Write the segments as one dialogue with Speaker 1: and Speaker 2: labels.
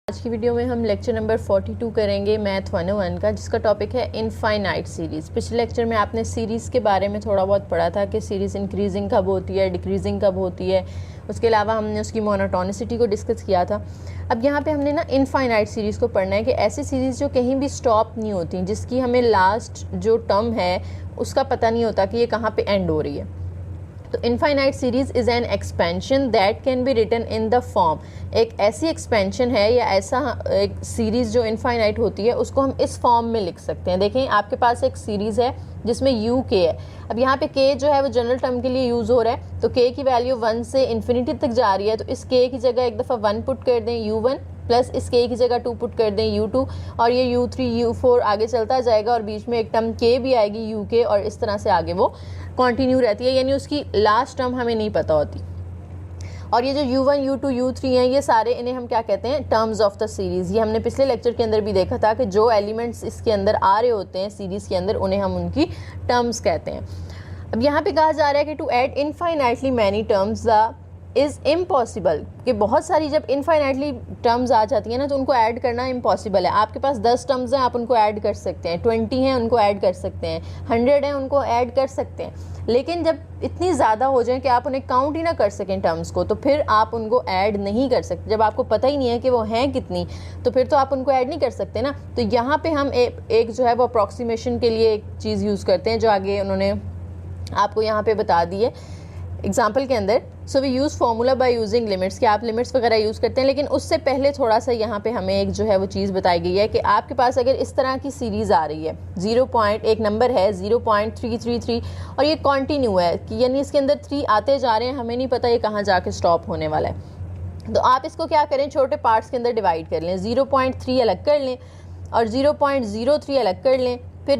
Speaker 1: आज की वीडियो में हम लेक्चर नंबर 42 करेंगे मैथ 101 का, जिसका टॉपिक है इनफाइनाइट सीरीज़। पिछले लेक्चर में आपने सीरीज़ के बारे में थोड़ा बहुत पढ़ा था कि सीरीज़ इंक्रीजिंग कब होती है, डिक्रीजिंग कब होती है। उसके अलावा हमने उसकी मोनोटोनिसिटी को डिस्कस किया था। अब यहाँ पे हमने ना इनफाइनाइट सीरीज़ को पढ़ना है कि ऐसी सीरीज़ जो कहीं भी स्टॉप नहीं होती, जिसकी हमें लास्ट जो टर्म है उसका पता नहीं होता कि ये कहाँ पर एंड हो रही है। तो infinite series is an expansion that can be written in the form. एक ऐसी एक्सपेंशन है या ऐसा एक सीरीज़ जो इनफाइनाइट होती है उसको हम इस फॉर्म में लिख सकते हैं। देखें, आपके पास एक सीरीज़ है जिसमें यू के है। अब यहाँ पे के जो है वो जनरल टर्म के लिए यूज़ हो रहा है, तो के की वैल्यू 1 से इन्फिनिटी तक जा रही है, तो इस के की जगह एक दफ़ा 1 पुट कर दें, u1 प्लस इस के की जगह 2 पुट कर दें, u2, और ये u3 u4 आगे चलता जाएगा और बीच में एक टर्म के भी आएगी u के, और इस तरह से आगे वो कंटिन्यू रहती है, यानी उसकी लास्ट टर्म हमें नहीं पता होती। और ये जो u1 u2 u3 हैं, ये सारे इन्हें हम क्या कहते हैं, टर्म्स ऑफ द सीरीज़। ये हमने पिछले लेक्चर के अंदर भी देखा था कि जो एलिमेंट्स इसके अंदर आ रहे होते हैं सीरीज़ के अंदर, उन्हें हम उनकी टर्म्स कहते हैं। अब यहाँ पे कहा जा रहा है कि to add infinitely many terms the is impossible, कि बहुत सारी जब इनफाइनाइटली टर्म्स आ जाती हैं ना तो उनको ऐड करना इम्पॉसिबल है। आपके पास 10 टर्म्स हैं, आप उनको ऐड कर सकते हैं, 20 हैं उनको ऐड कर सकते हैं, 100 हैं उनको ऐड कर सकते हैं, लेकिन जब इतनी ज़्यादा हो जाए कि आप उन्हें काउंट ही ना कर सकें टर्म्स को, तो फिर आप उनको ऐड नहीं कर सकते। जब आपको पता ही नहीं है कि वो हैं कितनी, तो फिर तो आप उनको ऐड नहीं कर सकते ना। तो यहाँ पे हम एक जो है वो अप्रॉक्सीमेशन के लिए एक चीज़ यूज़ करते हैं, जो आगे उन्होंने आपको यहाँ पे बता दी है एग्जाम्पल के अंदर। So we use formula by using limits, कि आप लिमिट्स वगैरह यूज़ करते हैं, लेकिन उससे पहले थोड़ा सा यहाँ पे हमें एक जो है वो चीज़ बताई गई है कि आपके पास अगर इस तरह की सीरीज़ आ रही है, 0. एक नंबर है 0.333 और ये कॉन्टीन्यू है, कि यानी इसके अंदर 3 आते जा रहे हैं, हमें नहीं पता ये कहाँ जाके स्टॉप होने वाला है। तो आप इसको क्या करें, छोटे पार्ट्स के अंदर डिवाइड कर लें, 0.3 अलग कर लें और 0.03 अलग कर लें, फिर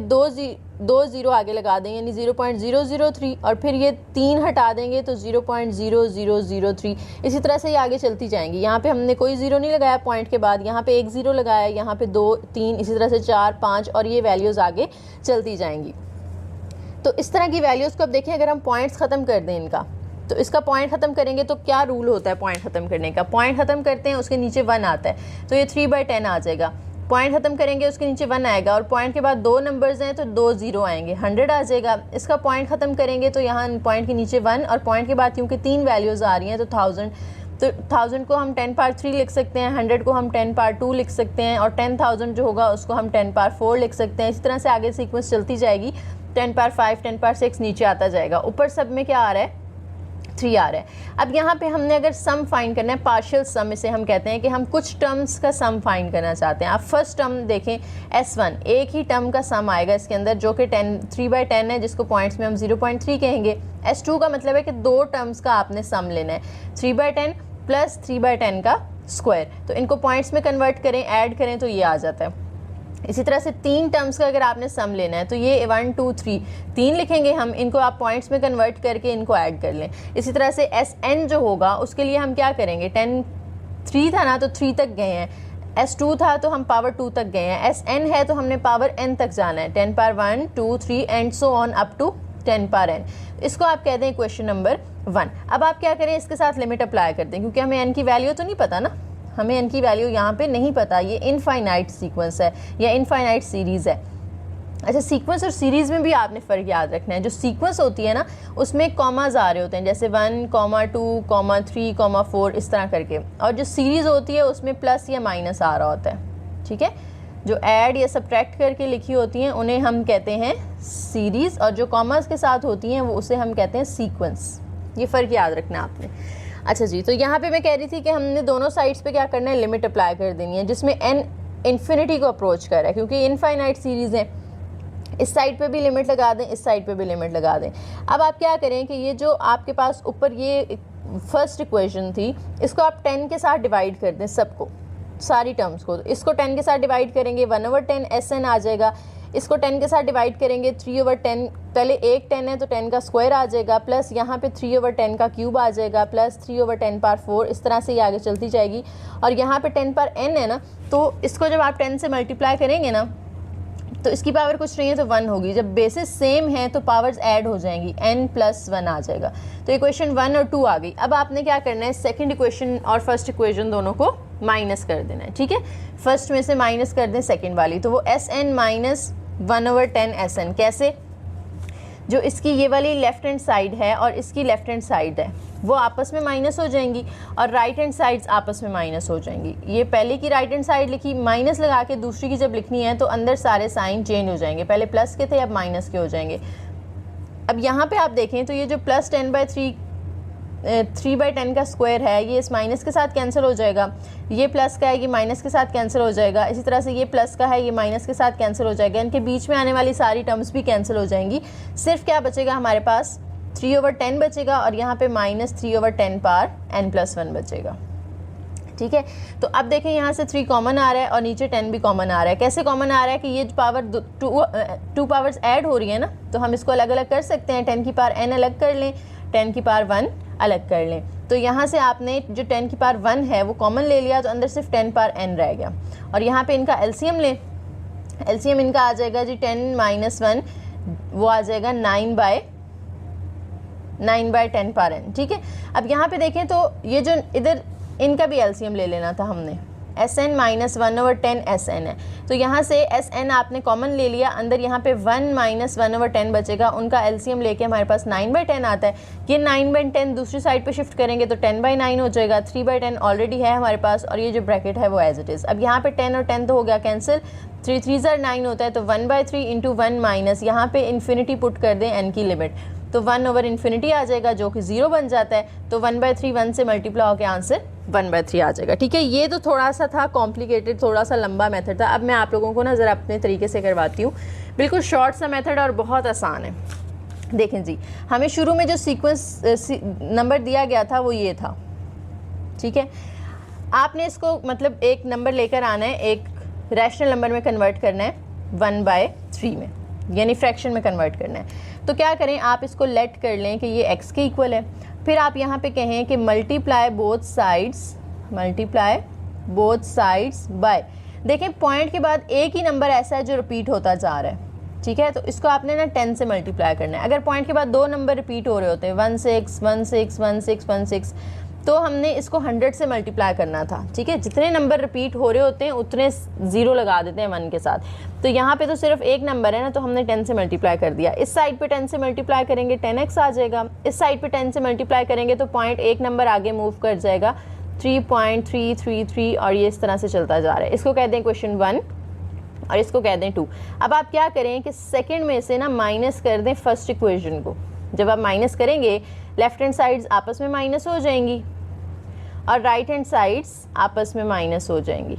Speaker 1: दो ज़ीरो आगे लगा दें, यानी 0.003, और फिर ये 3 हटा देंगे तो 0.0003। इसी तरह से ये आगे चलती जाएंगी। यहाँ पे हमने कोई ज़ीरो नहीं लगाया पॉइंट के बाद, यहाँ पे 1 ज़ीरो लगाया, यहाँ पे 2 3, इसी तरह से 4 5, और ये वैल्यूज़ आगे चलती जाएंगी। तो इस तरह की वैल्यूज़ को अब देखें, अगर हम पॉइंट्स ख़त्म कर दें इनका, तो इसका पॉइंट ख़त्म करेंगे तो क्या रूल होता है पॉइंट ख़त्म करने का। पॉइंट ख़त्म करते हैं, उसके नीचे 1 आता है, तो ये 3/10 आ जाएगा। पॉइंट ख़त्म करेंगे, उसके नीचे 1 आएगा, और पॉइंट के बाद 2 नंबर्स हैं तो 2 ज़ीरो आएंगे, 100 आ जाएगा। इसका पॉइंट ख़त्म करेंगे तो यहाँ पॉइंट के नीचे 1, और पॉइंट के बाद क्योंकि 3 वैल्यूज़ आ रही हैं तो 1000, तो 1000 को हम 10 पावर 3 लिख सकते हैं, 100 को हम 10 पावर 2 लिख सकते हैं, और 10,000 जो होगा उसको हम 10 पावर 4 लिख सकते हैं। इसी तरह से आगे सीक्वेंस चलती जाएगी, 10 पावर 5 10 पावर 6 नीचे आता जाएगा। ऊपर सब में क्या आ रहा है, 3 आ रहा है। अब यहाँ पे हमने अगर सम फाइंड करना है, पार्शियल सम इसे हम कहते हैं, कि हम कुछ टर्म्स का सम फाइंड करना चाहते हैं। आप फर्स्ट टर्म देखें, S1 एक ही टर्म का सम आएगा इसके अंदर, जो कि 3/10 है, जिसको पॉइंट्स में हम 0.3 कहेंगे। S2 का मतलब है कि 2 टर्म्स का आपने सम लेना है, 3/10 प्लस 3/10 का स्क्वायर। तो इनको पॉइंट्स में कन्वर्ट करें, ऐड करें तो ये आ जाता है। इसी तरह से 3 टर्म्स का अगर आपने सम लेना है तो ये 1 2 3 लिखेंगे हम, इनको आप पॉइंट्स में कन्वर्ट करके इनको ऐड कर लें। इसी तरह से SN जो होगा उसके लिए हम क्या करेंगे, 3 था ना तो 3 तक गए हैं, S2 था तो हम पावर 2 तक गए हैं, SN है तो हमने पावर n तक जाना है, 10 power 1 2 3 and so on up to 10 power n। इसको आप कहते हैं क्वेश्चन नंबर 1। अब आप क्या करें, इसके साथ लिमिट अप्लाई कर दें, क्योंकि हमें n की वैल्यू तो नहीं पता ना, हमें n की वैल्यू यहाँ पे नहीं पता। ये इनफाइनाइट सीक्वेंस है या इनफाइनाइट सीरीज़ है। अच्छा, सीक्वेंस और सीरीज़ में भी आपने फ़र्क याद रखना है। जो सीक्वेंस होती है ना उसमें कॉमाज आ रहे होते हैं, जैसे 1, 2, 3, 4 इस तरह करके, और जो सीरीज़ होती है उसमें प्लस या माइनस आ रहा होता है। ठीक है, जो ऐड या सब्ट्रैक्ट करके लिखी होती हैं उन्हें हम कहते हैं सीरीज़, और जो कॉमाज के साथ होती हैं वो उसे हम कहते हैं सीक्वेंस। ये फ़र्क याद रखना आपने। अच्छा जी, तो यहाँ पे मैं कह रही थी कि हमने दोनों साइड्स पे क्या करना है, लिमिट अप्लाई कर देनी है, जिसमें n इन्फिनिटी को अप्रोच कर रहा है, क्योंकि इनफाइनाइट सीरीज़ है। इस साइड पे भी लिमिट लगा दें, इस साइड पे भी लिमिट लगा दें। अब आप क्या करें कि ये जो आपके पास ऊपर ये फर्स्ट इक्वेशन थी, इसको आप 10 के साथ डिवाइड कर दें, सबको, सारी टर्म्स को। इसको 10 के साथ डिवाइड करेंगे, 1/10 SN आ जाएगा। इसको 10 के साथ डिवाइड करेंगे, 3/10, पहले एक 10 है तो 10 का स्क्वायर आ जाएगा, प्लस यहाँ पे 3/10 का क्यूब आ जाएगा, प्लस 3/10 पावर 4, इस तरह से ये आगे चलती जाएगी। और यहाँ पे 10 पावर n है ना, तो इसको जब आप 10 से मल्टीप्लाई करेंगे ना तो इसकी पावर कुछ नहीं है तो 1 होगी। जब बेसिस सेम है तो पावर्स ऐड हो जाएंगी, n + 1 आ जाएगा। तो इक्वेशन 1 और 2 आ गई। अब आपने क्या करना है, सेकंड इक्वेशन और फर्स्ट इक्वेशन दोनों को माइनस कर देना है, ठीक है। फर्स्ट में से माइनस कर दें सेकंड वाली, तो वो Sn माइनस 1/10 Sn। कैसे? जो इसकी ये वाली लेफ़्ट हैंड साइड है और इसकी लेफ़्ट हैंड साइड है वो आपस में माइनस हो जाएंगी और राइट हैंड साइड्स आपस में माइनस हो जाएंगी। ये पहले की राइट हैंड साइड लिखी, माइनस लगा के दूसरी की जब लिखनी है तो अंदर सारे साइन चेंज हो जाएंगे, पहले प्लस के थे अब माइनस के हो जाएंगे। अब यहाँ पे आप देखें तो ये जो प्लस 3/10 का स्क्वायर है ये इस माइनस के साथ कैंसिल हो जाएगा, ये प्लस का है ये माइनस के साथ कैंसिल हो जाएगा, इसी तरह से ये प्लस का है ये माइनस के साथ कैंसिल हो जाएगा, इनके बीच में आने वाली सारी टर्म्स भी कैंसिल हो जाएंगी। सिर्फ क्या बचेगा हमारे पास 3/10 बचेगा और यहाँ पे माइनस 3/10 पावर n+1 बचेगा, ठीक है। तो अब देखें यहाँ से 3 कॉमन आ रहा है और नीचे 10 भी कॉमन आ रहा है। कैसे कॉमन आ रहा है कि ये पावर 2 पावर्स ऐड हो रही है ना, तो हम इसको अलग अलग कर सकते हैं। 10 की पावर n अलग कर लें, 10 की पावर 1 अलग कर लें। तो यहाँ से आपने जो 10 की पावर 1 है वो कॉमन ले लिया तो अंदर सिर्फ 10 पावर n रह गया और यहाँ पे इनका एलसीएम लें। एलसीएम इनका आ जाएगा जी 10 - 1 वो आ जाएगा 9/10 पावर n, ठीक है। अब यहाँ पे देखें तो ये जो इधर इनका भी एलसीएम ले लेना था हमने, Sn माइनस 1/10 Sn है, तो यहाँ से Sn आपने कॉमन ले लिया, अंदर यहाँ पे 1 - 1/10 बचेगा, उनका एलसीएम लेके हमारे पास 9/10 आता है। ये 9/10 दूसरी साइड पे शिफ्ट करेंगे तो 10/9 हो जाएगा, 3/10 ऑलरेडी है हमारे पास और ये जो ब्रैकेट है वो एज इट इज़। अब यहाँ पे 10 और 10 तो हो गया कैंसिल, 3 3 9 होता है तो 1/3 × 1 माइनस यहाँ पे इन्फिनिटी पुट कर दें n की लिमिट तो 1/∞ आ जाएगा जो कि 0 बन जाता है, तो 1/3 1 से मल्टीप्लाई होकर आंसर 1/3 आ जाएगा, ठीक है। ये तो थोड़ा सा था कॉम्प्लिकेटेड, थोड़ा सा लंबा मेथड था। अब मैं आप लोगों को ना ज़रा अपने तरीके से करवाती हूँ, बिल्कुल शॉर्ट सा मेथड और बहुत आसान है। देखें जी, हमें शुरू में जो सीक्वेंस नंबर दिया गया था वो ये था, ठीक है। आपने इसको मतलब एक नंबर लेकर आना है, एक रैशनल नंबर में कन्वर्ट करना है 1/3 में, यानी फ्रैक्शन में कन्वर्ट करना है। तो क्या करें, आप इसको लेट कर लें कि ये x के इक्वल है, फिर आप यहाँ पे कहें कि मल्टीप्लाई बोथ साइड्स बाय, देखें पॉइंट के बाद एक ही नंबर ऐसा है जो रिपीट होता जा रहा है, ठीक है। तो इसको आपने ना 10 से मल्टीप्लाई करना है। अगर पॉइंट के बाद 2 नंबर रिपीट हो रहे होते हैं 1 6 1 6 1 6 1 6, तो हमने इसको 100 से मल्टीप्लाई करना था, ठीक है। जितने नंबर रिपीट हो रहे होते हैं उतने 0 लगा देते हैं 1 के साथ। तो यहाँ पे तो सिर्फ एक नंबर है ना, तो हमने 10 से मल्टीप्लाई कर दिया। इस साइड पे 10 से मल्टीप्लाई करेंगे 10x आ जाएगा, इस साइड पे 10 से मल्टीप्लाई करेंगे तो पॉइंट एक नंबर आगे मूव कर जाएगा 3.333 और ये इस तरह से चलता जा रहा है। इसको कहते हैं क्वेश्चन 1 और इसको कहते हैं 2। अब आप क्या करें कि सेकेंड में से ना माइनस कर दें फर्स्ट इक्वेशन को। जब आप माइनस करेंगे लेफ्ट हैंड साइड्स आपस में माइनस हो जाएंगी और राइट हैंड साइड्स आपस में माइनस हो जाएंगी,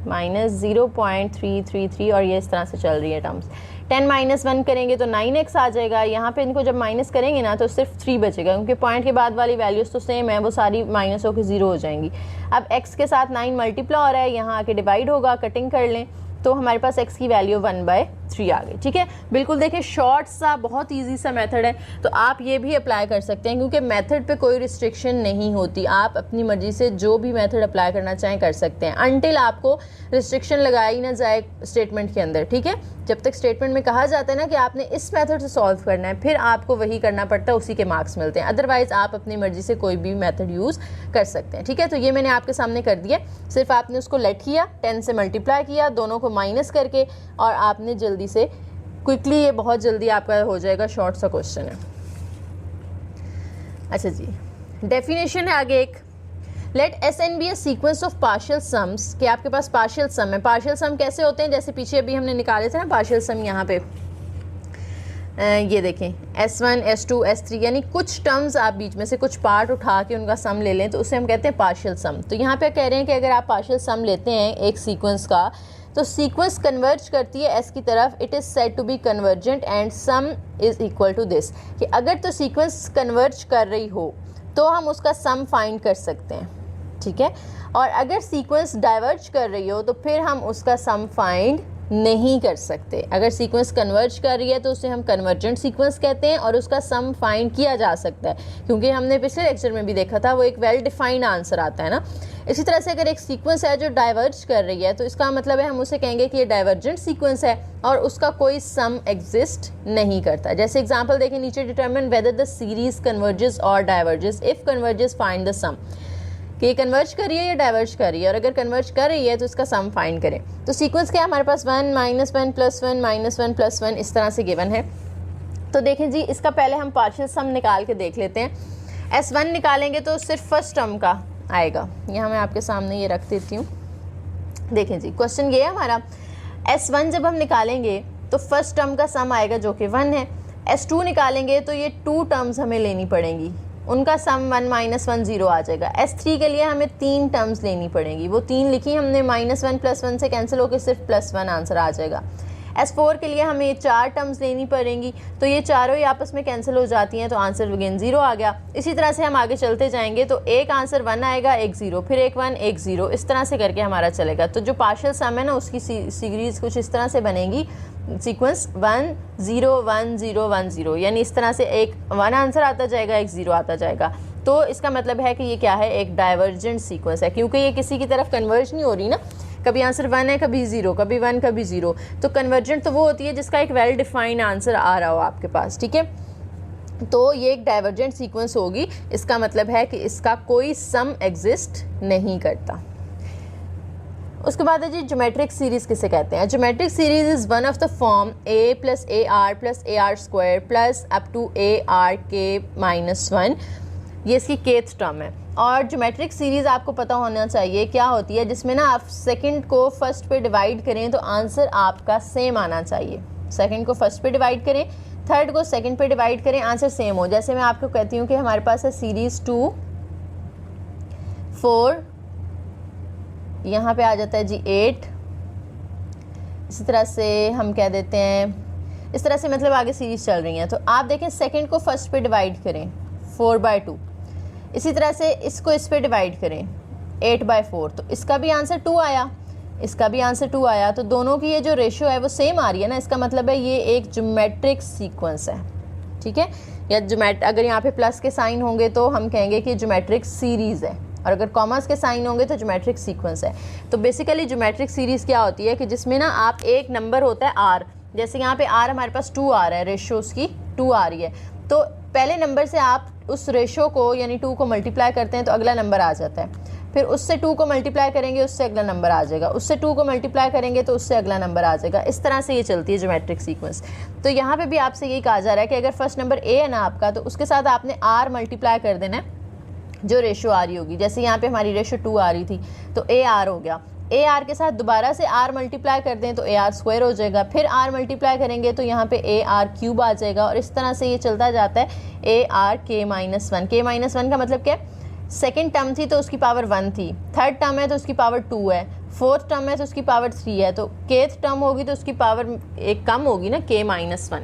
Speaker 1: -0.333 और ये इस तरह से चल रही है टर्म्स। 10 - 1 करेंगे तो 9x आ जाएगा। यहाँ पे इनको जब माइनस करेंगे ना तो सिर्फ 3 बचेगा, क्योंकि पॉइंट के बाद वाली वैल्यूज़ तो सेम है, वो सारी माइनस होकर 0 हो जाएंगी। अब x के साथ 9 मल्टीप्लाई हो रहा है, यहाँ आके डिवाइड होगा, कटिंग कर लें तो हमारे पास x की वैल्यू 1/3 आ गई, ठीक है। बिल्कुल देखिए शॉर्ट सा बहुत इजी सा मेथड है, तो आप ये भी अप्लाई कर सकते हैं, क्योंकि मेथड पे कोई रिस्ट्रिक्शन नहीं होती, आप अपनी मर्जी से जो भी मेथड अप्लाई करना चाहें कर सकते हैं, अनटिल आपको रिस्ट्रिक्शन लगाई ना जाए स्टेटमेंट के अंदर, ठीक है। जब तक स्टेटमेंट में कहा जाता है ना कि आपने इस मेथड से सॉल्व करना है, फिर आपको वही करना पड़ता है, उसी के मार्क्स मिलते हैं। अदरवाइज़ आप अपनी मर्जी से कोई भी मेथड यूज़ कर सकते हैं, ठीक है। तो ये मैंने आपके सामने कर दिया, सिर्फ आपने उसको लेट किया, 10 से मल्टीप्लाई किया, दोनों को माइनस करके, और आपने जल्दी से क्विकली, ये बहुत जल्दी आपका हो जाएगा, शॉर्ट सा क्वेश्चन है। अच्छा जी, डेफिनेशन है आगे एक, let Sn be a sequence of partial sums, कि आपके पास पार्शियल सम है। पार्शियल सम कैसे होते हैं, जैसे पीछे अभी हमने निकाले थे ना पार्शियल सम, यहाँ पे ये देखें S1 S2 S3, यानी कुछ टर्म्स आप बीच में से कुछ पार्ट उठा के उनका सम ले लें तो उसे हम कहते हैं पार्शियल सम। तो यहाँ पे कह रहे हैं कि अगर आप पार्शियल सम लेते हैं एक सीक्वेंस का, तो सीक्वेंस कन्वर्ज करती है S की तरफ, it is said to be convergent and sum is equal to this, कि अगर तो सीक्वेंस कन्वर्ज कर रही हो तो हम उसका सम फाइंड कर सकते हैं, ठीक है। और अगर सीक्वेंस डाइवर्ज कर रही हो तो फिर हम उसका सम फाइंड नहीं कर सकते। अगर सीक्वेंस कन्वर्ज कर रही है तो उसे हम कन्वर्जेंट सीक्वेंस कहते हैं और उसका सम फाइंड किया जा सकता है, क्योंकि हमने पिछले लेक्चर में भी देखा था वो एक वेल डिफाइंड आंसर आता है ना। इसी तरह से अगर एक सीक्वेंस है जो डाइवर्ज कर रही है तो इसका मतलब है हम उसे कहेंगे कि ये डाइवर्जेंट सीक्वेंस है और उसका कोई सम एग्जिस्ट नहीं करता। जैसे एग्जांपल देखें नीचे, determine whether the series converges और diverges, if converges find the sum. कि ये कन्वर्ज कर रही है या डाइवर्ज कर रही है, और अगर कन्वर्ज कर रही है तो इसका सम फाइंड करें। तो सीक्वेंस क्या है हमारे पास, 1 -1 +1 -1 +1 इस तरह से गिवन है। तो देखें जी, इसका पहले हम पार्शियल सम निकाल के देख लेते हैं। S1 निकालेंगे तो सिर्फ फर्स्ट टर्म का आएगा, यहाँ मैं आपके सामने ये रख देती हूँ। देखें जी, क्वेश्चन ये है हमारा, S1 जब हम निकालेंगे तो फर्स्ट टर्म का सम आएगा जो कि 1 है। S2 निकालेंगे तो ये 2 टर्म्स हमें लेनी पड़ेंगी, उनका सम 1 -1 0 आ जाएगा। S3 के लिए हमें 3 टर्म्स लेनी पड़ेंगी, वो 3 लिखी हमने, -1 +1 से कैंसिल होकर सिर्फ +1 आंसर आ जाएगा। S4 के लिए हमें 4 टर्म्स लेनी पड़ेंगी, तो ये चारों ही आपस में कैंसिल हो जाती हैं, तो आंसर अगेन 0 आ गया। इसी तरह से हम आगे चलते जाएंगे तो एक आंसर 1 आएगा, एक 0, फिर एक 1 एक 0, इस तरह से करके हमारा चलेगा। तो जो पार्शियल सम है ना उसकी सीरीज़ कुछ इस तरह से बनेगी, सीक्वेंस 1 0 1 0 1 0, यानी इस तरह से एक 1 आंसर आता जाएगा, एक 0 आता जाएगा। तो इसका मतलब है कि ये क्या है, एक डाइवर्जेंट सीक्वेंस है, क्योंकि ये किसी की तरफ कन्वर्ज नहीं हो रही ना, कभी आंसर 1 है, कभी 0, कभी 1 कभी 0। तो कन्वर्जेंट तो वो होती है जिसका एक वेल डिफाइंड आंसर आ रहा हो आपके पास, ठीक है। तो ये एक डाइवर्जेंट सीक्वेंस होगी, इसका मतलब है कि इसका कोई सम एग्जिस्ट नहीं करता। उसके बाद है जी ज्योमेट्रिक सीरीज किसे कहते हैं। Geometric series is one of the form a + AR + AR² plus up to ARK-1, ये इसकी केथ टर्म है। और ज्योमेट्रिक सीरीज़ आपको पता होना चाहिए क्या होती है, जिसमें ना आप सेकंड को फर्स्ट पे डिवाइड करें तो आंसर आपका सेम आना चाहिए। सेकंड को फर्स्ट पे डिवाइड करें, थर्ड को सेकंड पे डिवाइड करें, आंसर सेम हो। जैसे मैं आपको कहती हूँ कि हमारे पास है सीरीज़ 2 4, यहाँ पे आ जाता है जी 8, इसी तरह से हम कह देते हैं, इस तरह से मतलब आगे सीरीज़ चल रही हैं। तो आप देखें सेकंड को फर्स्ट पे डिवाइड करें 4/2, इसी तरह से इसको इस पे डिवाइड करें 8/4, तो इसका भी आंसर 2 आया, इसका भी आंसर 2 आया। तो दोनों की ये जो रेशियो है वो सेम आ रही है ना, इसका मतलब है ये एक ज्योमेट्रिक सीक्वेंस है, ठीक है। या अगर यहाँ पे प्लस के साइन होंगे तो हम कहेंगे कि ज्योमेट्रिक सीरीज़ है, और अगर कॉमर्स के साइन होंगे तो ज्योमेट्रिक सीक्वेंस है। तो बेसिकली ज्योमेट्रिक सीरीज़ क्या होती है कि जिसमें ना आप एक नंबर होता है आर, जैसे यहाँ पे आर हमारे पास 2 आ रहा है, रेशियो उसकी 2 आ रही है, तो पहले नंबर से आप उस रेशो को यानी 2 को मल्टीप्लाई करते हैं तो अगला नंबर आ जाता है, फिर उससे 2 को मल्टीप्लाई करेंगे उससे अगला नंबर आ जाएगा, उससे 2 को मल्टीप्लाई करेंगे तो उससे अगला नंबर आ जाएगा। इस तरह से ये चलती है ज्योमेट्रिक सीक्वेंस। तो यहाँ पे भी आपसे यही कहा जा रहा है कि अगर फर्स्ट नंबर ए है ना आपका, तो उसके साथ आपने आर मल्टीप्लाई कर देना है जो रेशो आ रही होगी। जैसे यहाँ पे हमारी रेशो 2 आ रही थी तो ए आर हो गया, ए आर के साथ दोबारा से आर मल्टीप्लाई कर दें तो AR² हो जाएगा, फिर आर मल्टीप्लाई करेंगे तो यहाँ पे AR³ आ जाएगा, और इस तरह से ये चलता जाता है ARK-1। K-1 का मतलब क्या है, सेकेंड टर्म थी तो उसकी पावर 1 थी, थर्ड टर्म है तो उसकी पावर 2 है, फोर्थ टर्म है तो उसकी पावर 3 है, तो केथ टर्म होगी तो उसकी पावर एक कम होगी ना, K-1।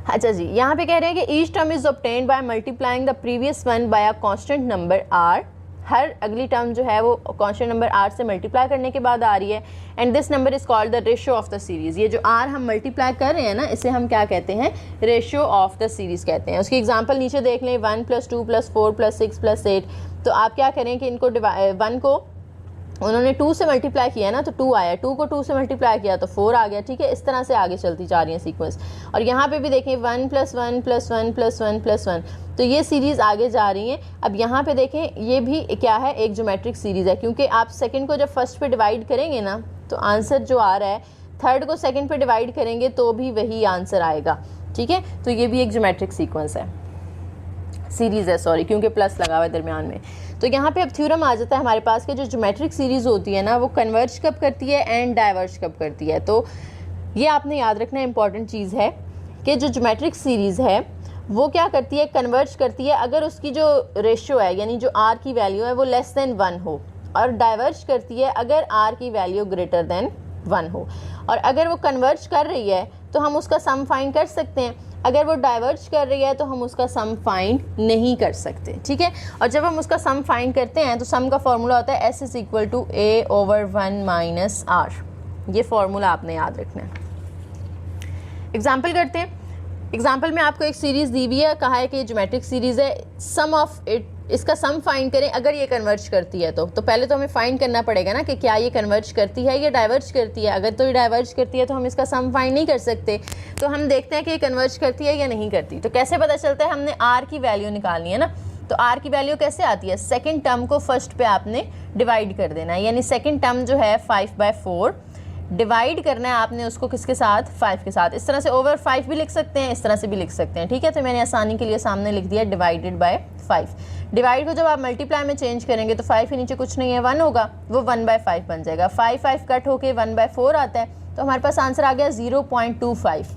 Speaker 1: अच्छा जी, यहाँ पे कह रहे हैं कि each term is obtained by multiplying the previous one by a constant number r। हर अगली टर्म जो है वो कांस्टेंट नंबर r से मल्टीप्लाई करने के बाद आ रही है, and this number is called the ratio of the series. ये जो r हम मल्टीप्लाई कर रहे हैं ना, इसे हम क्या कहते हैं, रेशियो ऑफ द सीरीज़ कहते हैं। उसकी एग्जांपल नीचे देख लें, 1 + 2 + 4 + 6 + 8। तो आप क्या करें कि इनको 1 को उन्होंने 2 से मल्टीप्लाई किया ना तो 2 आया, 2 को 2 से मल्टीप्लाई किया तो 4 आ गया, ठीक है। इस तरह से आगे चलती जा रही है सीक्वेंस। और यहाँ पे भी देखें 1 + 1 + 1 + 1 + 1, तो ये सीरीज़ आगे जा रही है। अब यहाँ पे देखें ये भी क्या है, एक ज्योमेट्रिक सीरीज़ है, क्योंकि आप सेकंड को जब फर्स्ट पे डिवाइड करेंगे ना तो आंसर जो आ रहा है, थर्ड को सेकंड पे डिवाइड करेंगे तो भी वही आंसर आएगा, ठीक है। तो ये भी एक ज्योमेट्रिक सीक्वेंस है, सीरीज़ है, सॉरी, क्योंकि प्लस लगा हुआ है दरमियान में। तो यहाँ पे अब थ्योरम आ जाता है हमारे पास कि जो ज्योमेट्रिक सीरीज़ होती है ना वो कन्वर्ज कब करती है एंड डाइवर्ज कब करती है। तो ये आपने याद रखना इंपॉर्टेंट चीज़ है कि जो ज्योमेट्रिक सीरीज़ है वो क्या करती है, कन्वर्ज करती है अगर उसकी जो रेशियो है यानी जो r की वैल्यू है वो लेस देन 1 हो, और डाइवर्ज करती है अगर r की वैल्यू ग्रेटर देन 1 हो। और अगर वो कन्वर्ज कर रही है तो हम उसका सम फाइंड कर सकते हैं, अगर वो डाइवर्ज कर रही है तो हम उसका सम फाइंड नहीं कर सकते, ठीक है। और जब हम उसका सम फाइंड करते हैं तो सम का फॉर्मूला होता है S = A/1 - R। ये फॉर्मूला आपने याद रखना है। एग्जाम्पल करते हैं। एग्जाम्पल में आपको एक सीरीज़ दी हुई है, कहा है कि ये ज्योमेट्रिक सीरीज़ है, सम ऑफ इट, इसका सम फाइंड करें अगर ये कन्वर्ज करती है। तो पहले तो हमें फाइंड करना पड़ेगा ना कि क्या ये कन्वर्ज करती है या डाइवर्ज करती है। अगर तो ये डाइवर्ज करती है तो हम इसका सम फाइंड नहीं कर सकते, तो हम देखते हैं कि ये कन्वर्ज करती है या नहीं करती। तो कैसे पता चलता है, हमने r की वैल्यू निकालनी है ना, तो आर की वैल्यू कैसे आती है, सेकंड टर्म को फर्स्ट पे आपने डिवाइड कर देना है, यानी सेकंड टर्म जो है 5/4 डिवाइड करना है आपने उसको किसके साथ, 5 के साथ। इस तरह से ओवर 5 भी लिख सकते हैं, इस तरह से भी लिख सकते हैं, ठीक है। तो मैंने आसानी के लिए सामने लिख दिया डिवाइडेड बाय 5। डिवाइड को जब आप मल्टीप्लाई में चेंज करेंगे तो 5 के नीचे कुछ नहीं है, 1 होगा, वो 1/5 बन जाएगा। 5 कट होके 1/4 आता है, तो हमारे पास आंसर आ गया 0.25,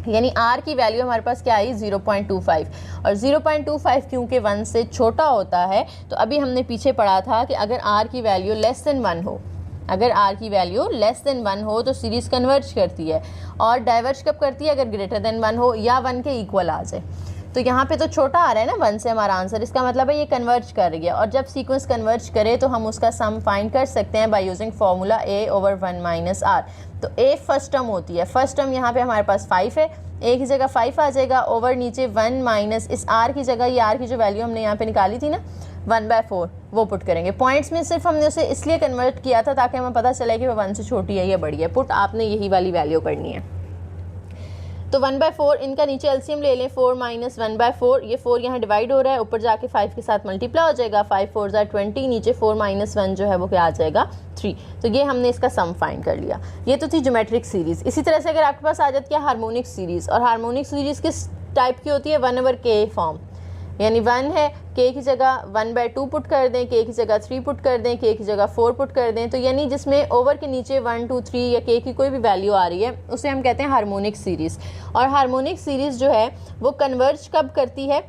Speaker 1: यानी आर की वैल्यू हमारे पास क्या आई, 0.25। और 0.25 क्योंकि 1 से छोटा होता है, तो अभी हमने पीछे पढ़ा था कि अगर आर की वैल्यू लेस देन 1 हो, अगर आर की वैल्यू लेस देन 1 हो तो सीरीज कन्वर्ज करती है, और डाइवर्ज कब करती है, अगर ग्रेटर देन 1 हो या 1 के इक्वल आ जाए। तो यहाँ पे तो छोटा आ रहा है ना 1 से हमारा आंसर, इसका मतलब है ये कन्वर्ज कर रही है। और जब सीक्वेंस कन्वर्ज करे तो हम उसका सम फाइंड कर सकते हैं by using formula a/1 - r। तो a फर्स्ट टर्म होती है, फर्स्ट टर्म यहाँ पे हमारे पास 5 है, a की जगह 5 आ जाएगा, ओवर नीचे 1 माइनस इस r की जगह, ये r की जो वैल्यू हमने यहाँ पे निकाली थी ना 1/4, वो पुट करेंगे। पॉइंट्स में सिर्फ हमने उसे इसलिए कन्वर्ट किया था ताकि हमें पता चले कि वो 1 से छोटी है या बड़ी है। पुट आपने यही वाली वैल्यू करनी है। तो 1/4 इनका नीचे एलसीएम ले लें, 4 - 1/4, ये 4 यहाँ डिवाइड हो रहा है, ऊपर जाके 5 के साथ मल्टीप्लाई हो जाएगा, 5 4 = 20, नीचे 4 - 1 जो है वो क्या आ जाएगा 3। तो ये हमने इसका सम फाइंड कर लिया। ये तो थी ज्योमेट्रिक सीरीज़। इसी तरह से अगर आपके पास आ जाती है हार्मोनिक सीरीज़, और हार्मोनिक सीरीज़ किस टाइप की होती है, 1/k फॉर्म, यानी 1 है, k की जगह 1/2 पुट कर दें, k की जगह 3 पुट कर दें, k की जगह 4 पुट कर दें, तो यानी जिसमें ओवर के नीचे 1 2 3 या k की कोई भी वैल्यू आ रही है उसे हम कहते हैं हार्मोनिक सीरीज़। और हार्मोनिक सीरीज़ जो है वो कन्वर्ज कब करती है,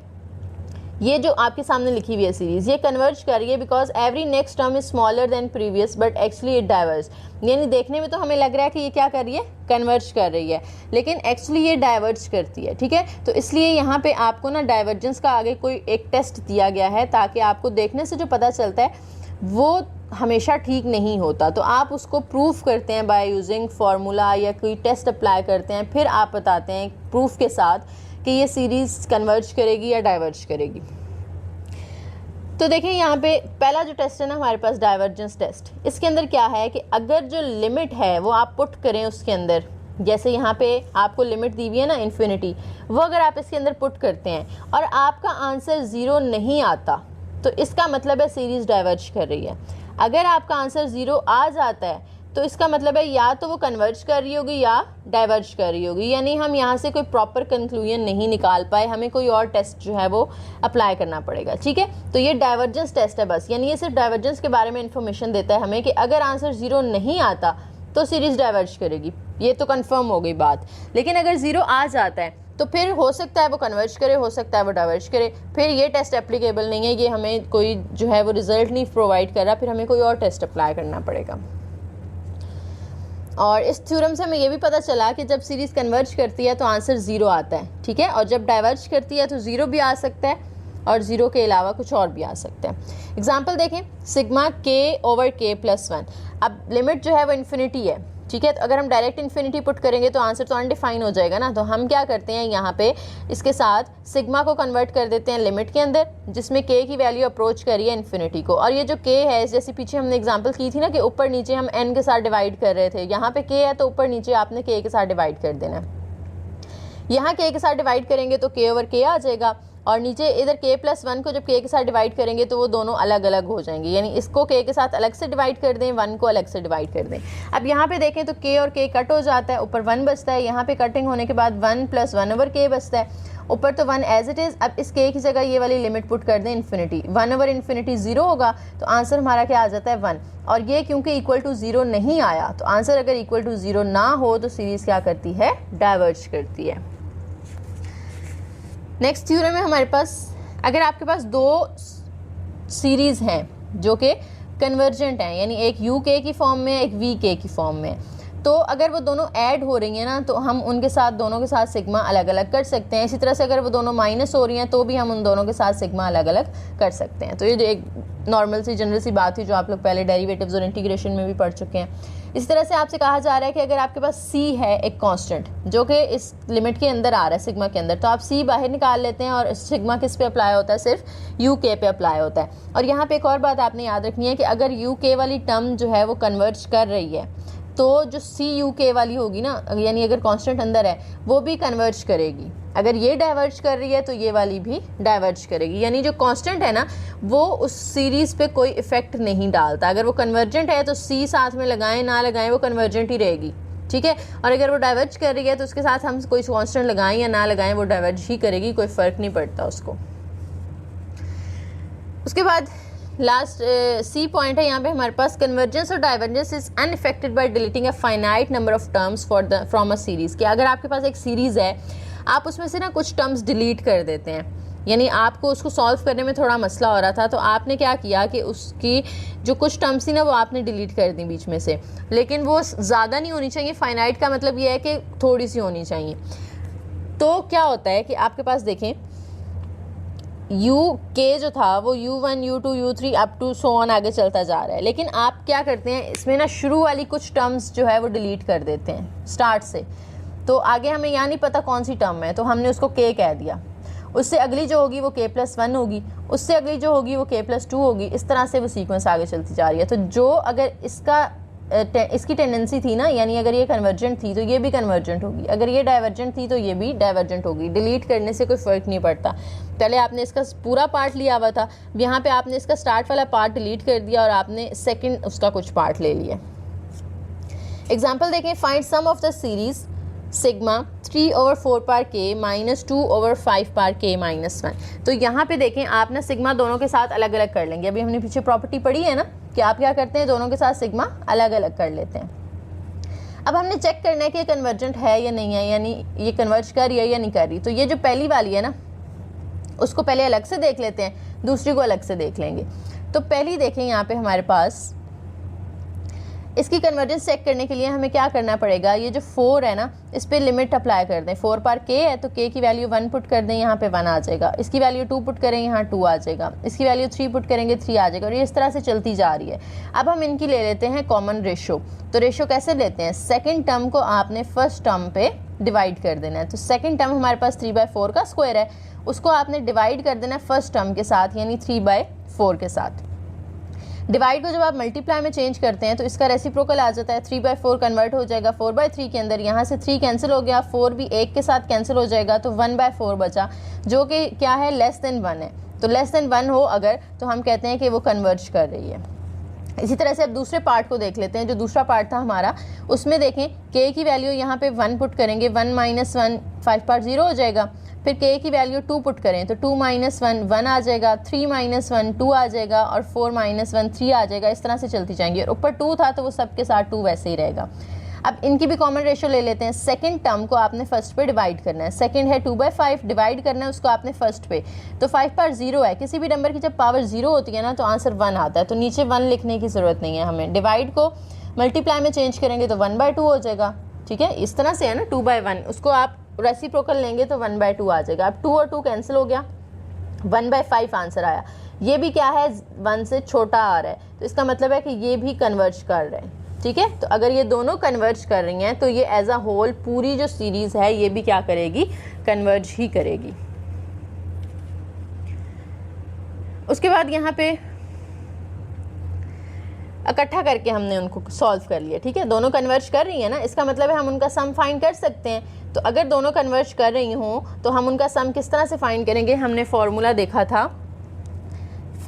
Speaker 1: ये जो आपके सामने लिखी हुई है सीरीज़, ये कन्वर्ज कर रही है because every next term is smaller than previous but actually it diverge. यानी देखने में तो हमें लग रहा है कि ये क्या कर रही है, कन्वर्ज कर रही है, लेकिन एक्चुअली ये डाइवर्ज करती है, ठीक है। तो इसलिए यहाँ पे आपको ना डाइवर्जेंस का आगे कोई एक टेस्ट दिया गया है, ताकि आपको देखने से जो पता चलता है वो हमेशा ठीक नहीं होता, तो आप उसको प्रूफ करते हैं बाय यूजिंग फार्मूला या कोई टेस्ट अप्लाई करते हैं, फिर आप बताते हैं प्रूफ के साथ कि ये सीरीज़ कन्वर्ज करेगी या डाइवर्ज करेगी। तो देखें यहाँ पे पहला जो टेस्ट है ना हमारे पास, डाइवर्जेंस टेस्ट, इसके अंदर क्या है कि अगर जो लिमिट है वो आप पुट करें उसके अंदर, जैसे यहाँ पे आपको लिमिट दी हुई है ना इन्फिनिटी, वो अगर आप इसके अंदर पुट करते हैं और आपका आंसर 0 नहीं आता, तो इसका मतलब है सीरीज़ डाइवर्ज कर रही है। अगर आपका आंसर 0 आ जाता है तो इसका मतलब है या तो वो कन्वर्ज कर रही होगी या डाइवर्ज कर रही होगी, यानी हम यहाँ से कोई प्रॉपर कंक्लूजन नहीं निकाल पाए, हमें कोई और टेस्ट जो है वो अप्लाई करना पड़ेगा, ठीक है। तो ये डाइवर्जेंस टेस्ट है बस, यानी ये सिर्फ डाइवर्जेंस के बारे में इंफॉर्मेशन देता है हमें कि अगर आंसर 0 नहीं आता तो सीरीज़ डाइवर्ज करेगी, ये तो कन्फर्म हो गई बात। लेकिन अगर 0 आ जाता है तो फिर हो सकता है वो कन्वर्ज करे, हो सकता है वो डाइवर्ज करे, फिर ये टेस्ट एप्लीकेबल नहीं है, ये हमें कोई जो है वो रिजल्ट नहीं प्रोवाइड कर रहा, फिर हमें कोई और टेस्ट अप्लाई करना पड़ेगा। और इस थ्योरम से हमें ये भी पता चला कि जब सीरीज़ कन्वर्ज करती है तो आंसर 0 आता है, ठीक है, और जब डाइवर्ज करती है तो 0 भी आ सकता है और 0 के अलावा कुछ और भी आ सकता है। एग्जांपल देखें, सिग्मा k/k+1, अब लिमिट जो है वो इन्फिनिटी है, ठीक है। तो अगर हम डायरेक्ट इन्फिनिटी पुट करेंगे तो आंसर तो अनडिफाइन हो जाएगा ना, तो हम क्या करते हैं यहाँ पे इसके साथ सिग्मा को कन्वर्ट कर देते हैं लिमिट के अंदर, जिसमें k की वैल्यू अप्रोच करी है इन्फिनिटी को, और ये जो k है, जैसे पीछे हमने एग्जांपल की थी ना कि ऊपर नीचे हम n के साथ डिवाइड कर रहे थे, यहाँ पे k है तो ऊपर नीचे आपने k के साथ डिवाइड कर देना है। यहाँ k के साथ डिवाइड करेंगे तो k/k आ जाएगा, और नीचे इधर k+1 को जब k के साथ डिवाइड करेंगे तो वो दोनों अलग अलग हो जाएंगे, यानी इसको k के साथ अलग से डिवाइड कर दें, 1 को अलग से डिवाइड कर दें। अब यहाँ पे देखें तो k और k कट हो जाता है, ऊपर 1 बचता है, यहाँ पे कटिंग होने के बाद 1 + 1/k बचता है, ऊपर तो 1 एज इट इज़। अब इस k की जगह ये वाली लिमिट पुट कर दें इन्फिनिटी, 1/∞ 0 होगा, तो आंसर हमारा क्या आ जाता है 1। और ये क्योंकि इक्वल टू 0 नहीं आया, तो आंसर अगर इक्वल टू 0 ना हो तो सीरीज़ क्या करती है, डाइवर्ज करती है। नेक्स्ट थ्योरम है हमारे पास, अगर आपके पास दो सीरीज़ हैं जो कि कन्वर्जेंट हैं, यानी एक UK की फॉर्म में एक VK की फॉर्म में, तो अगर वो दोनों ऐड हो रही हैं ना तो हम उनके साथ दोनों के साथ सिग्मा अलग अलग कर सकते हैं। इसी तरह से अगर वो दोनों माइनस हो रही हैं तो भी हम उन दोनों के साथ सिग्मा अलग अलग कर सकते हैं। तो ये एक नॉर्मल सी जनरल सी बात थी जो आप लोग पहले डेरिवेटिव्स और इंटीग्रेशन में भी पढ़ चुके हैं। इस तरह से आपसे कहा जा रहा है कि अगर आपके पास C है एक कांस्टेंट जो कि इस लिमिट के अंदर आ रहा है सिग्मा के अंदर, तो आप C बाहर निकाल लेते हैं और सिग्मा किस पे अप्लाई होता है, सिर्फ UK पे अप्लाई होता है। और यहाँ पे एक और बात आपने याद रखनी है कि अगर UK वाली टर्म जो है वो कन्वर्ज कर रही है तो जो CUK वाली होगी ना, यानी अगर कांस्टेंट अंदर है वो भी कन्वर्ज करेगी, अगर ये डाइवर्ज कर रही है तो ये वाली भी डाइवर्ज करेगी, यानी जो कांस्टेंट है ना वो उस सीरीज़ पे कोई इफेक्ट नहीं डालता। अगर वो कन्वर्जेंट है तो सी साथ में लगाएं ना लगाएं वो कन्वर्जेंट ही रहेगी, ठीक है। और अगर वो डाइवर्ज कर रही है तो उसके साथ हम कोई कांस्टेंट लगाएं या ना लगाएं वो डाइवर्ज ही करेगी, कोई फ़र्क नहीं पड़ता उसको। उसके बाद लास्ट सी पॉइंट है यहाँ पे हमारे पास, कन्वर्जेंस और divergence is unaffected by deleting a finite number of terms from a series. कि अगर आपके पास एक सीरीज़ है, आप उसमें से ना कुछ टर्म्स डिलीट कर देते हैं, यानी आपको उसको सॉल्व करने में थोड़ा मसला हो रहा था तो आपने क्या किया कि उसकी जो कुछ टर्म्स थी ना वो आपने डिलीट कर दी बीच में से, लेकिन वो ज़्यादा नहीं होनी चाहिए। फाइनाइट का मतलब ये है कि थोड़ी सी होनी चाहिए। तो क्या होता है कि आपके पास देखें यू के जो था वो u1 u2 u3 up to so on आगे चलता जा रहा है, लेकिन आप क्या करते हैं इसमें ना शुरू वाली कुछ टर्म्स जो है वो डिलीट कर देते हैं स्टार्ट से। तो आगे हमें यहाँ नहीं पता कौन सी टर्म है तो हमने उसको k कह दिया, उससे अगली जो होगी वो k+1 होगी, उससे अगली जो होगी वो k+2 होगी। इस तरह से वो सीक्वेंस आगे चलती जा रही है। तो जो अगर इसकी टेंडेंसी थी ना, यानी अगर ये कन्वर्जेंट थी तो ये भी कन्वर्जेंट होगी, अगर ये डाइवर्जेंट थी तो ये भी डाइवर्जेंट होगी। डिलीट करने से कोई फ़र्क नहीं पड़ता। पहले आपने इसका पूरा पार्ट लिया हुआ था, यहाँ पे आपने इसका स्टार्ट वाला पार्ट डिलीट कर दिया और आपने सेकंड उसका कुछ पार्ट ले लिया। एग्जाम्पल देखें, find sum of the series sigma 3/4 power k minus 2/5 power k minus 1। तो यहाँ पे देखें आप ना सिग्मा दोनों के साथ अलग अलग कर लेंगे। अभी हमने पीछे प्रॉपर्टी पढ़ी है ना कि आप क्या करते हैं, दोनों के साथ सिग्मा अलग अलग कर लेते हैं। अब हमने चेक करना है कि ये कन्वर्जेंट है या नहीं है, यानी ये कन्वर्ज कर रही है या नहीं कर रही। तो ये जो पहली वाली है ना उसको पहले अलग से देख लेते हैं, दूसरी को अलग से देख लेंगे। तो पहली देखें यहाँ पे हमारे पास इसकी कन्वर्जेंस चेक करने के लिए हमें क्या करना पड़ेगा, ये जो 4 है ना इस पर लिमिट अप्लाई कर दें। 4 पार k है तो k की वैल्यू 1 पुट कर दें, यहाँ पे 1 आ जाएगा। इसकी वैल्यू 2 पुट करें, यहाँ 2 आ जाएगा। इसकी वैल्यू 3 पुट करेंगे, 3 आ जाएगा। और ये इस तरह से चलती जा रही है। अब हम इनकी ले लेते हैं कॉमन रेशो। तो रेशो कैसे लेते हैं, सेकेंड टर्म को आपने फर्स्ट टर्म पे डिवाइड कर देना है। तो सेकेंड टर्म हमारे पास 3/4 का स्क्वायर है, उसको आपने डिवाइड कर देना है फर्स्ट टर्म के साथ, यानी 3/4 के साथ। डिवाइड को जब आप मल्टीप्लाई में चेंज करते हैं तो इसका रेसिप्रोकल आ जाता है, 3/4 कन्वर्ट हो जाएगा 4/3 के अंदर। यहाँ से 3 कैंसिल हो गया, 4 भी 1 के साथ कैंसिल हो जाएगा, तो 1/4 बचा, जो कि क्या है लेस देन 1 है। तो लेस देन 1 हो अगर तो हम कहते हैं कि वो कन्वर्ज कर रही है। इसी तरह से अब दूसरे पार्ट को देख लेते हैं। जो दूसरा पार्ट था हमारा उसमें देखें k की वैल्यू यहाँ पे 1 पुट करेंगे, 1 - 1 5 पार 0 हो जाएगा। फिर k की वैल्यू 2 पुट करें तो 2 - 1 1 आ जाएगा, 3 - 1 2 आ जाएगा और 4 - 1 3 आ जाएगा। इस तरह से चलती जाएंगी और ऊपर 2 था तो वो सबके साथ 2 वैसे ही रहेगा। अब इनकी भी कॉमन रेशो ले लेते हैं। सेकंड टर्म को आपने फर्स्ट पे डिवाइड करना है। सेकंड है 2/5, डिवाइड करना है उसको आपने फर्स्ट पे। तो 5 पार 0 है, किसी भी नंबर की जब पावर 0 होती है ना तो आंसर 1 आता है। तो नीचे 1 लिखने की ज़रूरत नहीं है हमें। डिवाइड को मल्टीप्लाई में चेंज करेंगे तो 1/2 हो जाएगा, ठीक है। इस तरह से है ना 2/1, उसको आप रेसिप्रोकल लेंगे तो 1/2 आ जाएगा। अब 2 और 2 कैंसिल हो गया, 1/5 आंसर आया। ये भी क्या है 1 से छोटा आ रहा है, तो इसका मतलब है कि ये भी कन्वर्ज कर रहे हैं, ठीक है। तो अगर ये दोनों कन्वर्ज कर रही हैं तो ये एज अ होल पूरी जो सीरीज़ है ये भी क्या करेगी, कन्वर्ज ही करेगी। उसके बाद यहाँ पे इकट्ठा करके हमने उनको सॉल्व कर लिया, ठीक है। दोनों कन्वर्ज कर रही है ना, इसका मतलब है हम उनका सम फाइंड कर सकते हैं। तो अगर दोनों कन्वर्ज कर रही हों तो हम उनका सम किस तरह से फाइंड करेंगे, हमने फॉर्मूला देखा था।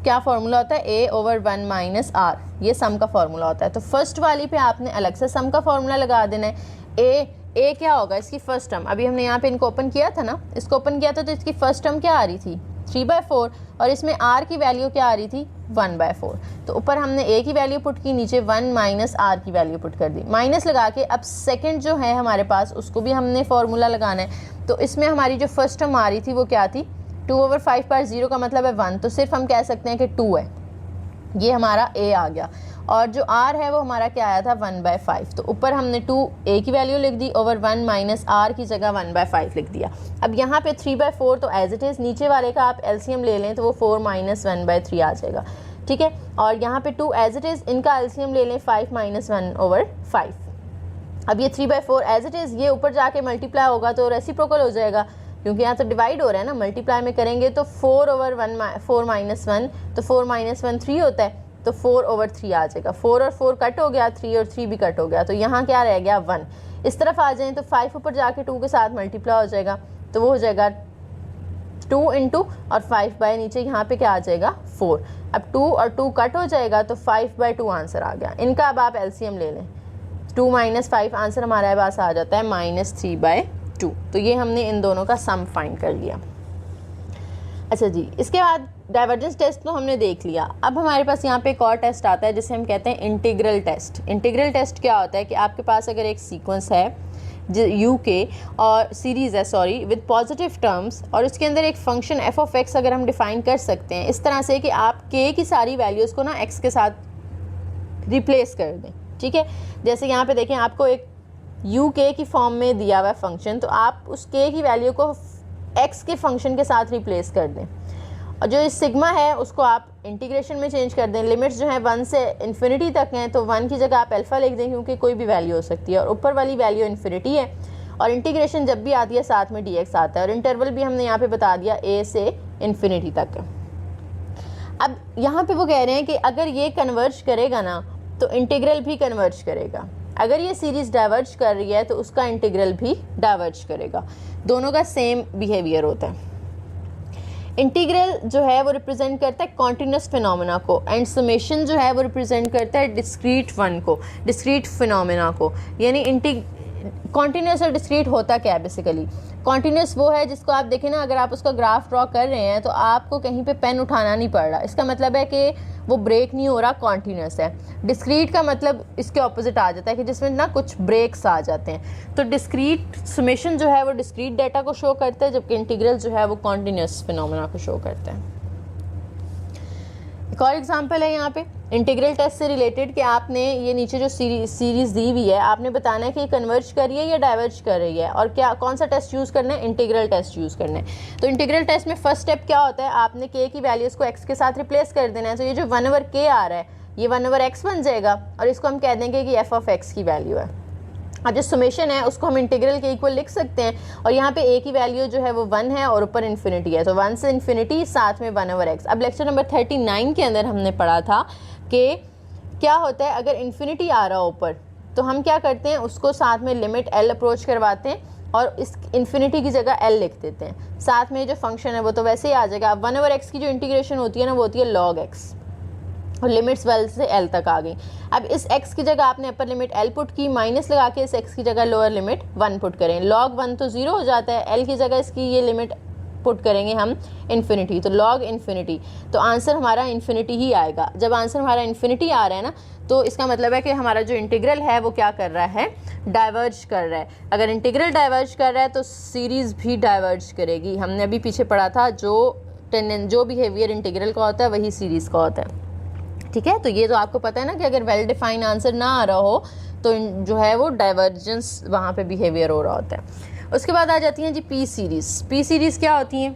Speaker 1: क्या फार्मूला होता है, a/1 - r, ये सम का फार्मूला होता है। तो फर्स्ट वाली पे आपने अलग से सम का फार्मूला लगा देना है। a क्या होगा, इसकी फर्स्ट टर्म। अभी हमने यहाँ पे इनको ओपन किया था ना, इसको ओपन किया था तो इसकी फर्स्ट टर्म क्या आ रही थी 3/4 और इसमें r की वैल्यू क्या आ रही थी 1/4। तो ऊपर हमने a की वैल्यू पुट की, नीचे 1 - r की वैल्यू पुट कर दी। माइनस लगा के अब सेकंड जो है हमारे पास उसको भी हमने फार्मूला लगाना है। तो इसमें हमारी जो फर्स्ट टर्म आ रही थी वो क्या थी 2/5 पार 0 का मतलब है 1, तो सिर्फ हम कह सकते हैं कि 2 है, ये हमारा a आ गया। और जो r है वो हमारा क्या आया था 1/5। तो ऊपर हमने 2a की वैल्यू लिख दी, ओवर 1 - r की जगह 1/5 लिख दिया। अब यहाँ पे 3/4 तो एज इट इज़, नीचे वाले का आप एलसीएम ले लें तो वो 4 - 1/3 आ जाएगा, ठीक है। और यहाँ पे 2 एज इट इज़, इनका एलसीएम ले लें 5 - 1/5। अब ये 3/4 एज इट इज़, ये ऊपर जाके मल्टीप्लाई होगा तो रेसिप्रोकल हो जाएगा, क्योंकि यहाँ तो डिवाइड हो रहा है ना। मल्टीप्लाई में करेंगे तो 4/1 4 - 1, तो 4 - 1 3 होता है, तो 4/3 आ जाएगा। 4 और 4 कट हो गया, 3 और 3 भी कट हो गया, तो यहाँ क्या रह गया 1। इस तरफ आ जाएं तो 5 ऊपर जाके 2 के साथ मल्टीप्लाई हो जाएगा, तो वो हो जाएगा 2 इंटू और 5 बाय नीचे यहाँ पे क्या आ जाएगा 4। अब 2 और 2 कट हो जाएगा तो 5/2 आंसर आ गया। इनका अब आप एलसीएम ले लें, 2 - 5 आंसर हमारे पास आ जाता है -3/2। तो ये हमने इन दोनों का सम फाइंड कर लिया। अच्छा जी, इसके बाद डाइवर्जेंस टेस्ट तो हमने देख लिया। अब हमारे पास यहाँ पे एक और टेस्ट आता है जिसे हम कहते हैं इंटीग्रल टेस्ट। इंटीग्रल टेस्ट क्या होता है कि आपके पास अगर एक सीक्वेंस है यू के और सीरीज़ है सॉरी विद पॉजिटिव टर्म्स, और उसके अंदर एक फंक्शन एफ ऑफ एक्स अगर हम डिफ़ाइन कर सकते हैं इस तरह से कि आप के की सारी वैल्यूज़ को ना एक्स के साथ रिप्लेस कर दें। ठीक है, जैसे यहाँ पे देखें आपको एक यू के की फॉर्म में दिया हुआ है फंक्शन, तो आप उस के की वैल्यू को एक्स के फंक्शन के साथ रिप्लेस कर दें, और जो इस सिग्मा है उसको आप इंटीग्रेशन में चेंज कर दें। लिमिट्स जो है 1 से इन्फिनिटी तक हैं, तो 1 की जगह आप अल्फ़ा लिख दें क्योंकि कोई भी वैल्यू हो सकती है, और ऊपर वाली वैल्यू इन्फिनिटी है, और इंटीग्रेशन जब भी आती है साथ में dx आता है, और इंटरवल भी हमने यहाँ पे बता दिया a से इन्फिनिटी तक। अब यहाँ पे वो कह रहे हैं कि अगर ये कन्वर्ज करेगा ना तो इंटीग्रल भी कन्वर्ज करेगा, अगर ये सीरीज़ डाइवर्ज कर रही है तो उसका इंटीग्रल भी डाइवर्ज करेगा, दोनों का सेम बिहेवियर होता है। इंटीग्रल जो है वो रिप्रेजेंट करता है कॉन्टिन्यूस फिनोमेना को, एंड समेशन जो है वो रिप्रेजेंट करता है डिस्क्रीट वन को, डिस्क्रीट फिनोमेना को। यानी कॉन्टिन्यूस और डिस्क्रीट होता क्या है बेसिकली? कॉन्टिन्यूस वो है जिसको आप देखें ना, अगर आप उसका ग्राफ ड्रॉ कर रहे हैं तो आपको कहीं पे पेन उठाना नहीं पड़ रहा, इसका मतलब है कि वो ब्रेक नहीं हो रहा, कॉन्टिन्यूस है। डिस्क्रीट का मतलब इसके ऑपोजिट आ जाता है कि जिसमें ना कुछ ब्रेक्स आ जाते हैं। तो डिस्क्रीट समेशन जो है वो डिस्क्रीट डाटा को शो करता है, जबकि इंटीग्रल जो है वो कॉन्टिन्यूस फिनोमेना को शो करता है। एक और एग्जांपल है यहाँ पे इंटीग्रल टेस्ट से रिलेटेड कि आपने ये नीचे जो सीरीज़ दी हुई है, आपने बताना है कि ये कन्वर्ज कर रही है या डाइवर्ज कर रही है, और क्या कौन सा टेस्ट यूज़ करना है? इंटीग्रल टेस्ट यूज़ करना है। तो इंटीग्रल टेस्ट में फर्स्ट स्टेप क्या होता है? आपने के की वैल्यूज़ को एक्स के साथ रिप्लेस कर देना है। तो ये जो 1/k आ रहा है ये 1/x बन जाएगा, और इसको हम कह देंगे कि एफ ऑफ एक्स की वैल्यू है। अब जो समेशन है उसको हम इंटीग्रल के इक्वल लिख सकते हैं, और यहाँ पे a की वैल्यू जो है वो 1 है और ऊपर इन्फिनिटी है, तो 1 से इन्फिनिटी साथ में 1/x। अब लेक्चर नंबर 39 के अंदर हमने पढ़ा था कि क्या होता है अगर इन्फिनिटी आ रहा हो ऊपर, तो हम क्या करते हैं उसको साथ में लिमिट l अप्रोच करवाते हैं और इस इन्फिनिटी की जगह l लिख देते हैं, साथ में जो फंक्शन है वो तो वैसे ही आ जाएगा। अब 1/x की जो इंटीग्रेशन होती है ना वो होती है log x, और लिमिट्स 12 से l तक आ गई। अब इस x की जगह आपने अपर लिमिट l पुट की, माइनस लगा के इस x की जगह लोअर लिमिट 1 पुट करें। log 1 तो 0 हो जाता है, l की जगह इसकी ये लिमिट पुट करेंगे हम इन्फिनिटी, तो log इन्फिनिटी, तो आंसर हमारा इन्फिनिटी ही आएगा। जब आंसर हमारा इन्फिनिटी आ रहा है ना तो इसका मतलब है कि हमारा जो इंटीग्रल है वो क्या कर रहा है? डाइवर्ज कर रहा है। अगर इंटीग्रल डाइवर्ज कर रहा है तो सीरीज़ भी डाइवर्ज करेगी। हमने अभी पीछे पढ़ा था जो बिहेवियर इंटीग्रल का होता है वही सीरीज़ का होता है। ठीक है, तो ये तो आपको पता है ना कि अगर वेल डिफाइंड आंसर ना आ रहा हो तो जो है वो डाइवर्जेंस वहाँ पे बिहेवियर हो रहा होता है। उसके बाद आ जाती हैं G P series. P series क्या होती हैं?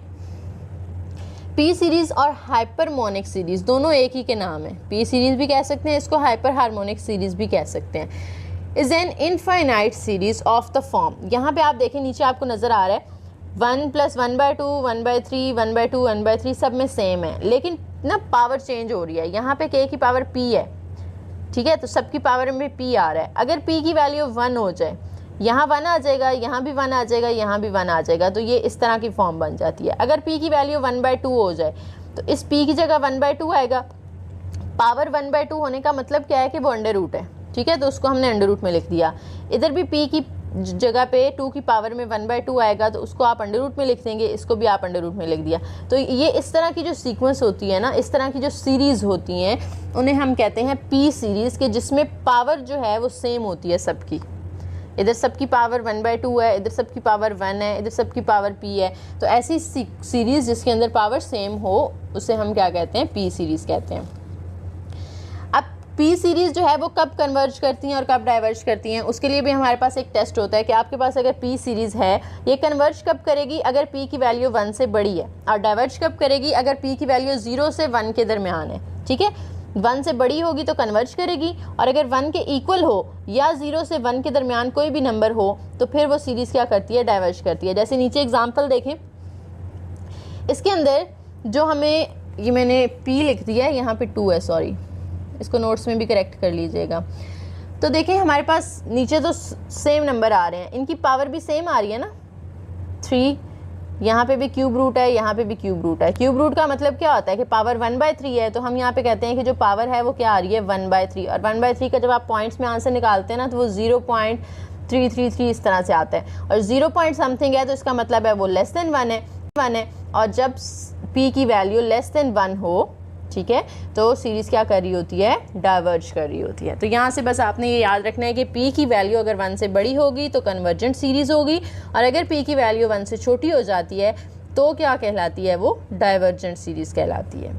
Speaker 1: पी सीरीज़ और हाइपरमोनिक सीरीज़ दोनों एक ही के नाम है। पी सीरीज़ भी कह सकते हैं इसको, हाइपर हार्मोनिक सीरीज़ भी कह सकते हैं। Is an infinite series of the form, यहाँ पे आप देखें नीचे आपको नज़र आ रहा है 1 + 1/2 1/3 1/2 1/3 सब में सेम है, लेकिन ना पावर चेंज हो रही है। यहाँ पे k की पावर p है, ठीक है, तो सबकी पावर में p आ रहा है। अगर p की वैल्यू 1 हो जाए, यहाँ 1 आ जाएगा, यहाँ भी 1 आ जाएगा, यहाँ भी 1 आ जाएगा, तो ये इस तरह की फॉर्म बन जाती है। अगर p की वैल्यू 1/2 हो जाए तो इस p की जगह 1/2 आएगा। पावर 1/2 होने का मतलब क्या है कि वो अंडर रूट है, ठीक है, तो उसको हमने अंडर रूट में लिख दिया। इधर भी p की जगह पे 2 की पावर में 1/2 आएगा तो उसको आप अंडर रूट में लिख देंगे, इसको भी आप अंडर रूट में लिख दिया। तो ये इस तरह की जो सीक्वेंस होती है ना, इस तरह की जो सीरीज़ होती हैं उन्हें हम कहते हैं पी सीरीज़ के, जिसमें पावर जो है वो सेम होती है सबकी। इधर सबकी पावर 1/2 है, इधर सबकी पावर 1 है, इधर सबकी पावर p है। तो ऐसी सीरीज़ जिसके अंदर पावर सेम हो उसे हम क्या कहते हैं? पी सीरीज़ कहते हैं। अब पी सीरीज़ जो है वो कब कन्वर्ज करती हैं और कब डाइवर्ज करती हैं, उसके लिए भी हमारे पास एक टेस्ट होता है कि आपके पास अगर पी सीरीज़ है ये कन्वर्ज कब करेगी? अगर पी की वैल्यू 1 से बड़ी है, और डाइवर्ज कब करेगी? अगर पी की वैल्यू 0 से 1 के दरमियान है, ठीक है। 1 से बड़ी होगी तो कन्वर्ज करेगी, और अगर 1 के इक्वल हो या 0 से 1 के दरमियान कोई भी नंबर हो तो फिर वो सीरीज़ क्या करती है? डाइवर्ज करती है। जैसे नीचे एग्जाम्पल देखें, इसके अंदर जो हमें ये मैंने p लिख दिया है, यहाँ पे 2 है, सॉरी, इसको नोट्स में भी करेक्ट कर लीजिएगा। तो देखें हमारे पास नीचे तो सेम नंबर आ रहे हैं, इनकी पावर भी सेम आ रही है ना, 3 यहाँ पे भी क्यूब रूट है, यहाँ पे भी क्यूब रूट है। क्यूब रूट का मतलब क्या होता है कि पावर 1/3 है, तो हम यहाँ पे कहते हैं कि जो पावर है वो क्या आ रही है 1/3, और 1/3 का जब आप पॉइंट्स में आंसर निकालते हैं ना तो वो 0.333 इस तरह से आता है, और 0 पॉइंट समथिंग है तो इसका मतलब है वो लेस देन 1 है। और जब p की वैल्यू लेस देन 1 हो, ठीक है, तो सीरीज़ क्या कर रही होती है, डाइवर्ज कर रही होती है। तो यहाँ से बस आपने ये याद रखना है कि p की वैल्यू अगर 1 से बड़ी होगी तो कन्वर्जेंट सीरीज़ होगी, और अगर p की वैल्यू 1 से छोटी हो जाती है तो क्या कहलाती है, वो डाइवर्जेंट सीरीज़ कहलाती है।